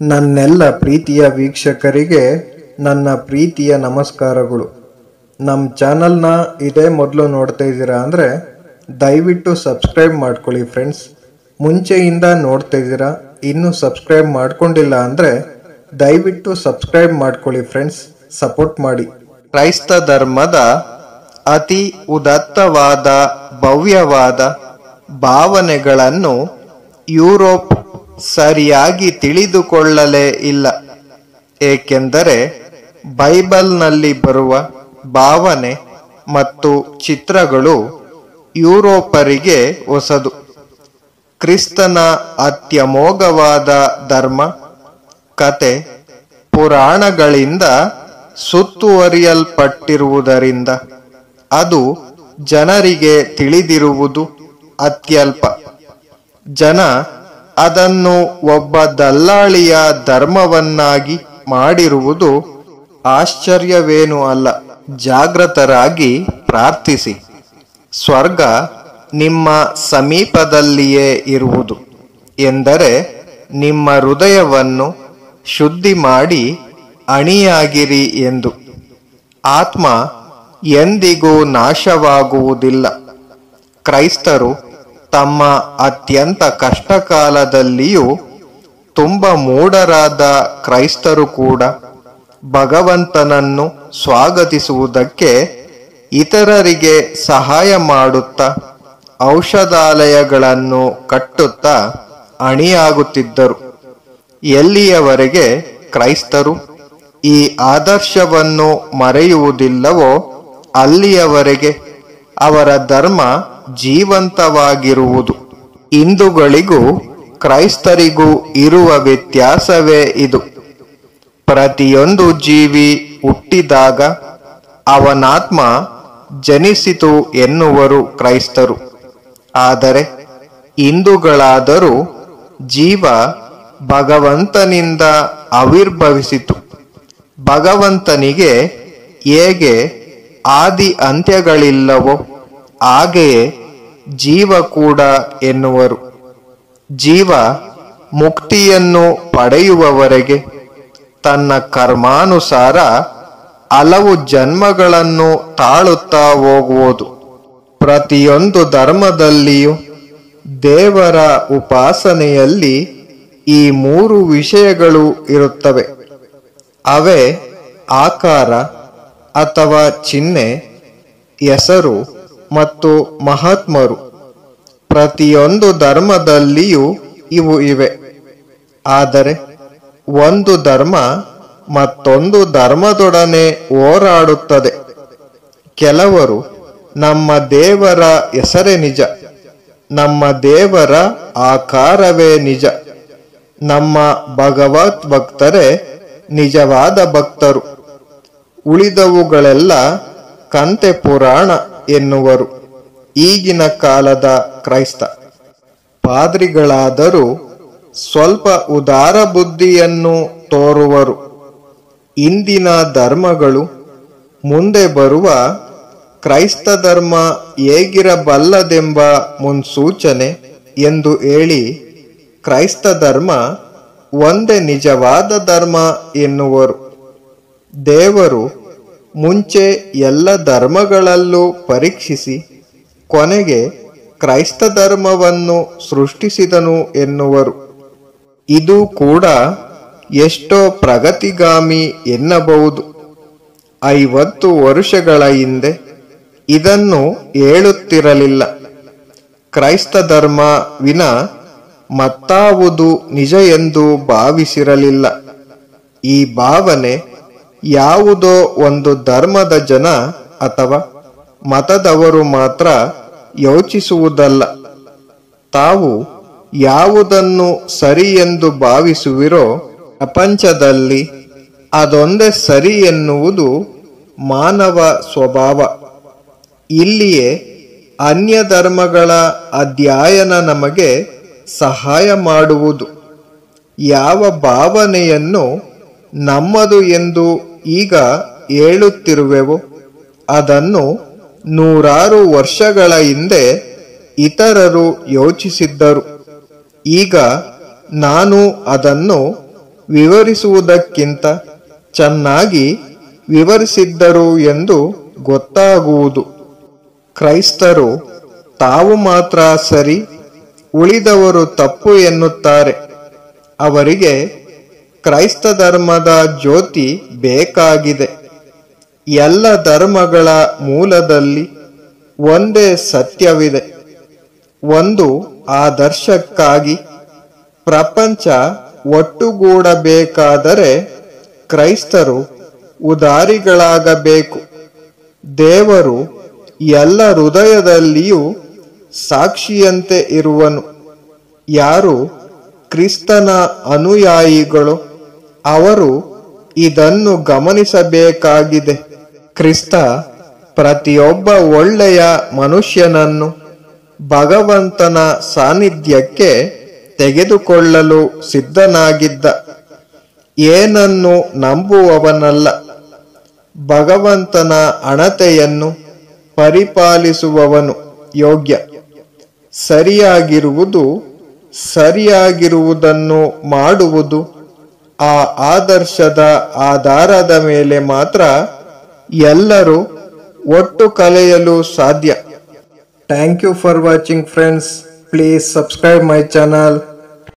ನನ್ನೆಲ್ಲ ಪ್ರೀತಿಯ ವೀಕ್ಷಕರಿಗೆ ನನ್ನ ಪ್ರೀತಿಯ ನಮಸ್ಕಾರಗಳು. ನಮ್ಮ ಚಾನಲ್ನ ಇದೇ ಮೊದಲು ನೋಡ್ತಾ ಇದ್ದೀರಾ ಅಂದರೆ ದಯವಿಟ್ಟು ಸಬ್ಸ್ಕ್ರೈಬ್ ಮಾಡ್ಕೊಳ್ಳಿ ಫ್ರೆಂಡ್ಸ್. ಮುಂಚೆಯಿಂದ ನೋಡ್ತಾ ಇದ್ದೀರಾ, ಇನ್ನೂ ಸಬ್ಸ್ಕ್ರೈಬ್ ಮಾಡ್ಕೊಂಡಿಲ್ಲ ಅಂದರೆ ದಯವಿಟ್ಟು ಸಬ್ಸ್ಕ್ರೈಬ್ ಮಾಡ್ಕೊಳ್ಳಿ ಫ್ರೆಂಡ್ಸ್, ಸಪೋರ್ಟ್ ಮಾಡಿ. ಕ್ರೈಸ್ತ ಧರ್ಮದ ಅತಿ ಉದಾತ್ತವಾದ ಭವ್ಯವಾದ ಭಾವನೆಗಳನ್ನು ಯುರೋಪ್ ಸರಿಯಾಗಿ ತಿಳಿದುಕೊಳ್ಳಲೇ ಇಲ್ಲ. ಏಕೆಂದರೆ ಬೈಬಲ್ನಲ್ಲಿ ಬರುವ ಭಾವನೆ ಮತ್ತು ಚಿತ್ರಗಳು ಯುರೋಪರಿಗೆ ಹೊಸದು. ಕ್ರಿಸ್ತನ ಅತ್ಯಮೋಘವಾದ ಧರ್ಮ ಕತೆ ಪುರಾಣಗಳಿಂದ ಸುತ್ತುವರಿಯಲ್ಪಟ್ಟಿರುವುದರಿಂದ ಅದು ಜನರಿಗೆ ತಿಳಿದಿರುವುದು ಅತ್ಯಲ್ಪ. ಜನ ಅದನ್ನು ಒಬ್ಬ ದಲ್ಲಾಳಿಯ ಧರ್ಮವನ್ನಾಗಿ ಮಾಡಿರುವುದು ಆಶ್ಚರ್ಯವೇನೂ ಅಲ್ಲ. ಜಾಗೃತರಾಗಿ ಪ್ರಾರ್ಥಿಸಿ. ಸ್ವರ್ಗ ನಿಮ್ಮ ಸಮೀಪದಲ್ಲಿಯೇ ಇರುವುದು ಎಂದರೆ ನಿಮ್ಮ ಹೃದಯವನ್ನು ಶುದ್ಧಿ ಮಾಡಿ ಅಣಿಯಾಗಿರಿ ಎಂದು. ಆತ್ಮ ಎಂದಿಗೂ ನಾಶವಾಗುವುದಿಲ್ಲ. ಕ್ರೈಸ್ತರು ತಮ್ಮ ಅತ್ಯಂತ ಕಷ್ಟಕಾಲದಲ್ಲಿಯೂ ತುಂಬ ಮೂಢರಾದ ಕ್ರೈಸ್ತರು ಕೂಡ ಭಗವಂತನನ್ನು ಸ್ವಾಗತಿಸುವುದಕ್ಕೆ ಇತರರಿಗೆ ಸಹಾಯ ಮಾಡುತ್ತಾ ಔಷಧಾಲಯಗಳನ್ನು ಕಟ್ಟುತ್ತಾ ಅಣಿಯಾಗುತ್ತಿದ್ದರು. ಎಲ್ಲಿಯವರೆಗೆ ಕ್ರೈಸ್ತರು ಈ ಆದರ್ಶವನ್ನು ಮರೆಯುವುದಿಲ್ಲವೋ ಅಲ್ಲಿಯವರೆಗೆ ಅವರ ಧರ್ಮ ಜೀವಂತವಾಗಿರುವುದು. ಹಿಂದೂಗಳಿಗೂ ಕ್ರೈಸ್ತರಿಗೂ ಇರುವ ವ್ಯತ್ಯಾಸವೇ ಇದು. ಪ್ರತಿಯೊಂದು ಜೀವಿ ಹುಟ್ಟಿದಾಗ ಅವನಾತ್ಮ ಜನಿಸಿತು ಎನ್ನುವರು ಕ್ರೈಸ್ತರು. ಆದರೆ ಹಿಂದೂಗಳಾದರೂ ಜೀವ ಭಗವಂತನಿಂದ ಆವಿರ್ಭವಿಸಿತು. ಭಗವಂತನಿಗೆ ಹೇಗೆ ಆದಿ ಅಂತ್ಯಗಳಿಲ್ಲವೋ ಹಾಗೆಯೇ ಜೀವ ಕೂಡ ಎನ್ನುವರು. ಜೀವ ಮುಕ್ತಿಯನ್ನು ಪಡೆಯುವವರೆಗೆ ತನ್ನ ಕರ್ಮಾನುಸಾರ ಹಲವು ಜನ್ಮಗಳನ್ನು ತಾಳುತ್ತಾ ಹೋಗುವುದು. ಪ್ರತಿಯೊಂದು ಧರ್ಮದಲ್ಲಿಯೂ ದೇವರ ಉಪಾಸನೆಯಲ್ಲಿ ಈ ಮೂರು ವಿಷಯಗಳು ಇರುತ್ತವೆ. ಅವೇ ಆಕಾರ ಅಥವಾ ಚಿಹ್ನೆ, ಹೆಸರು ಮತ್ತು ಮಹಾತ್ಮರು. ಪ್ರತಿಯೊಂದು ಧರ್ಮದಲ್ಲಿಯೂ ಇವು ಇವೆ. ಆದರೆ ಒಂದು ಧರ್ಮ ಮತ್ತೊಂದು ಧರ್ಮದೊಡನೆ ಹೋರಾಡುತ್ತದೆ. ಕೆಲವರು ನಮ್ಮ ದೇವರ ಹೆಸರೇ ನಿಜ, ನಮ್ಮ ದೇವರ ಆಕಾರವೇ ನಿಜ, ನಮ್ಮ ಭಗವತ್ ಭಕ್ತರೇ ನಿಜವಾದ ಭಕ್ತರು, ಉಳಿದವುಗಳೆಲ್ಲ ಕಂತೆ ಪುರಾಣ ಎನ್ನುವರು. ಈಗಿನ ಕಾಲದ ಕ್ರೈಸ್ತ ಪಾದ್ರಿಗಳಾದರೂ ಸ್ವಲ್ಪ ಉದಾರ ಬುದ್ಧಿಯನ್ನು ತೋರುವರು. ಇಂದಿನ ಧರ್ಮಗಳು ಮುಂದೆ ಬರುವ ಕ್ರೈಸ್ತ ಧರ್ಮ ಹೇಗಿರಬಲ್ಲದೆಂಬ ಮುನ್ಸೂಚನೆ ಎಂದು ಹೇಳಿ ಕ್ರೈಸ್ತ ಧರ್ಮ ಒಂದೇ ನಿಜವಾದ ಧರ್ಮ ಎನ್ನುವರು. ದೇವರು ಮುಂಚೆ ಎಲ್ಲ ಧರ್ಮಗಳಲ್ಲೂ ಪರೀಕ್ಷಿಸಿ ಕೊನೆಗೆ ಕ್ರೈಸ್ತ ಧರ್ಮವನ್ನು ಸೃಷ್ಟಿಸಿದನು ಎನ್ನುವರು. ಇದು ಕೂಡ ಎಷ್ಟೋ ಪ್ರಗತಿಗಾಮಿ ಎನ್ನಬಹುದು. 50 ವರ್ಷಗಳ ಹಿಂದೆ ಇದನ್ನು ಹೇಳುತ್ತಿರಲಿಲ್ಲ. ಕ್ರೈಸ್ತ ಧರ್ಮ ವಿನ ಮತ್ತಾವುದು ನಿಜ ಎಂದು ಭಾವಿಸಿರಲಿಲ್ಲ. ಈ ಭಾವನೆ ಯಾವುದೋ ಒಂದು ಧರ್ಮದ ಜನ ಅಥವಾ ಮತದವರು ಮಾತ್ರ ಯೋಚಿಸುವುದಲ್ಲ. ತಾವು ಯಾವುದನ್ನು ಸರಿ ಎಂದು ಭಾವಿಸುವಿರೋ ಪ್ರಪಂಚದಲ್ಲಿ ಅದೊಂದೇ ಸರಿ ಎನ್ನುವುದು ಮಾನವ ಸ್ವಭಾವ. ಇಲ್ಲಿಯೇ ಅನ್ಯ ಧರ್ಮಗಳ ಅಧ್ಯಯನ ನಮಗೆ ಸಹಾಯ ಮಾಡುವುದು. ಯಾವ ಭಾವನೆಯನ್ನು ನಮ್ಮದು ಎಂದು ಈಗ ಹೇಳುತ್ತಿರುವೆವೋ ಅದನ್ನು 100 ವರ್ಷಗಳ ಹಿಂದೆ ಇತರರು ಯೋಚಿಸಿದ್ದರು. ಈಗ ನಾನು ಅದನ್ನು ವಿವರಿಸುವುದಕ್ಕಿಂತ ಚೆನ್ನಾಗಿ ವಿವರಿಸಿದ್ದರು ಎಂದು ಗೊತ್ತಾಗುವುದು. ಕ್ರೈಸ್ತರು ತಾವು ಮಾತ್ರ ಸರಿ, ಉಳಿದವರು ತಪ್ಪು ಎನ್ನುತ್ತಾರೆ. ಅವರಿಗೆ ಕ್ರೈಸ್ತ ಧರ್ಮದ ಜ್ಯೋತಿ ಬೇಕಾಗಿದೆ. ಎಲ್ಲ ಧರ್ಮಗಳ ಮೂಲದಲ್ಲಿ ಒಂದೇ ಸತ್ಯವಿದೆ. ಒಂದು ಆದರ್ಶಕ್ಕಾಗಿ ಪ್ರಪಂಚ ಒಟ್ಟುಗೂಡಬೇಕಾದರೆ ಕ್ರೈಸ್ತರು ಉದಾರಿಗಳಾಗಬೇಕು. ದೇವರು ಎಲ್ಲ ಹೃದಯದಲ್ಲಿಯೂ ಸಾಕ್ಷಿಯಂತೆ ಇರುವನು. ಯಾರು ಕ್ರಿಸ್ತನ ಅನುಯಾಯಿಗಳು ಅವರು ಇದನ್ನು ಗಮನಿಸಬೇಕಾಗಿದೆ. ಕ್ರಿಸ್ತ ಪ್ರತಿಯೊಬ್ಬ ಒಳ್ಳೆಯ ಮನುಷ್ಯನನ್ನು ಭಗವಂತನ ಸಾನ್ನಿಧ್ಯಕ್ಕೆ ತೆಗೆದುಕೊಳ್ಳಲು ಸಿದ್ಧನಾಗಿದ್ದ. ಏನನ್ನು ನಂಬುವವನಲ್ಲ, ಭಗವಂತನ ಅಣತೆಯನ್ನು ಪರಿಪಾಲಿಸುವವನು ಯೋಗ್ಯ. ಸರಿಯಾಗಿರುವುದನ್ನು ಮಾಡುವುದು ಆ ಆದರ್ಶದ ಆಧಾರದ ಮೇಲೆ ಮಾತ್ರ ಎಲ್ಲರೂ ಒಟ್ಟು ಕಲಿಯಲು ಸಾಧ್ಯ. Thank you for watching friends. Please subscribe my channel.